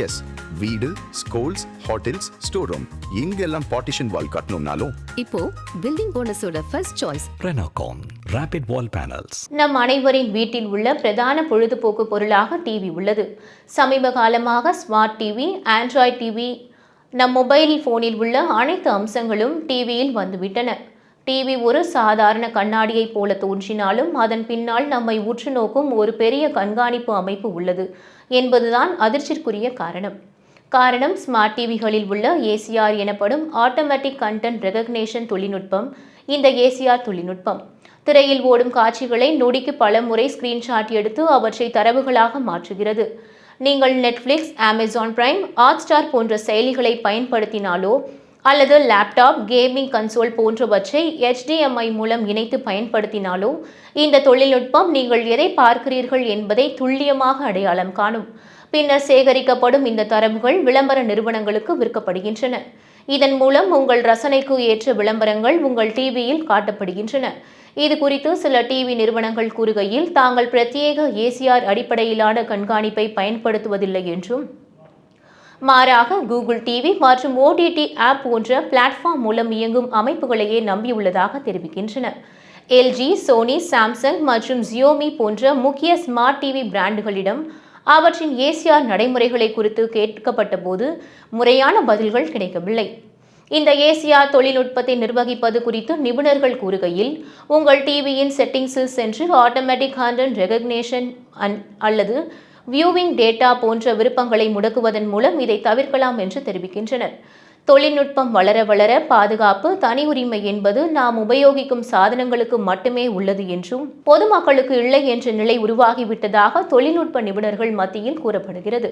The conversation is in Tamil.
எஸ், வீடு, ஸ்கூல்ஸ், ஹோட்டல்ஸ், ஸ்டோர் ரூம் இங்கெல்லாம் பார்ட்டிஷன் வால் கட்டணும்னாலும் இப்போ பில்டிங் போனஸோட first choice Renocon Rapid Wall Panels. நம் அனைவரின் வீட்டில் உள்ள பிரதான பொழுதுபோக்கு பொருளாக டிவி உள்ளது. சமீப காலமாக ஸ்மார்ட் டிவி, ஆண்ட்ராய்டு டிவி, நம் மொபைல் போனில் உள்ள அனைத்து அம்சங்களும் டிவியில் வந்துவிட்டன. டிவி ஒரு சாதாரண கண்ணாடியைப் போல தோன்றினாலும் அதன் பின்னால் நம்மை உற்று நோக்கும் ஒரு பெரிய கண்காணிப்பு அமைப்பு உள்ளது என்பதுதான் அதிர்ச்சிக்குரிய காரணம் ஸ்மார்ட் டிவிகளில் உள்ள ஏசிஆர் எனப்படும் ஆட்டோமேட்டிக் கண்டென்ட் ரெகக்னேஷன் தொழில்நுட்பம். இந்த ஏசிஆர் தொழில்நுட்பம் திரையில் ஓடும் காட்சிகளை நொடிக்கு பல முறை ஸ்கிரீன்ஷாட் எடுத்து அவற்றை தரவுகளாக மாற்றுகிறது. நீங்கள் நெட்ஃப்ளிக்ஸ், அமேசான் பிரைம், ஹாட்ஸ்டார் போன்ற செயலிகளை பயன்படுத்தினாலோ அல்லது லேப்டாப், கேமிங் கன்சோல் போன்றவற்றை HDMI மூலம் இணைத்து பயன்படுத்தினாலோ இந்த தொழில்நுட்பம் நீங்கள் எதை பார்க்கிறீர்கள் என்பதை துல்லியமாக அடையாளம் காணும். பின்னர் சேகரிக்கப்படும் இந்த தரவுகள் விளம்பர நிறுவனங்களுக்கு விற்கப்படுகின்றன. இதன் மூலம் உங்கள் ரசனைக்கு ஏற்ற விளம்பரங்கள் உங்கள் டிவியில் காட்டப்படுகின்றன. இது குறித்து சில டிவி நிறுவனங்கள் கூறுகையில் தாங்கள் பிரத்யேக ஏசிஆர் அடிப்படையிலான கண்காணிப்பை பயன்படுத்துவதில்லை என்றும், மாறாக கூகுள் டிவி மற்றும் OTT ஆப் போன்ற பிளாட்ஃபார்ம் மூலம் இயங்கும் அமைப்புகளையே நம்பியுள்ளதாக தெரிவிக்கின்றன. LG, சோனி, சாம்சங் மற்றும் Xiaomi போன்ற முக்கிய ஸ்மார்ட் டிவி பிராண்டுகளிடம் அவற்றின் ஏசிஆர் நடைமுறைகளை குறித்து கேட்கப்பட்ட போது முறையான பதில்கள் கிடைக்கவில்லை. இந்த ஏசிஆர் தொழில்நுட்பத்தை நிர்வகிப்பது குறித்து நிபுணர்கள் கூறுகையில், உங்கள் டிவியின் செட்டிங்ஸில் சென்று ஆட்டோமேட்டிக் கண்டென்ட் ரெகக்னேஷன் அல்லது வியூவிங் டேட்டா போன்ற விருப்பங்களை முடக்குவதன் மூலம் இதை தவிர்க்கலாம் என்று தெரிவிக்கின்றனர். தொழில்நுட்பம் வளர வளர பாதுகாப்பு, தனி உரிமை என்பது நாம் உபயோகிக்கும் சாதனங்களுக்கு மட்டுமே உள்ளது என்றும், பொதுமக்களுக்கு இல்லை என்ற நிலை உருவாகிவிட்டதாக தொழில்நுட்ப நிபுணர்கள் மத்தியில் கூறப்படுகிறது.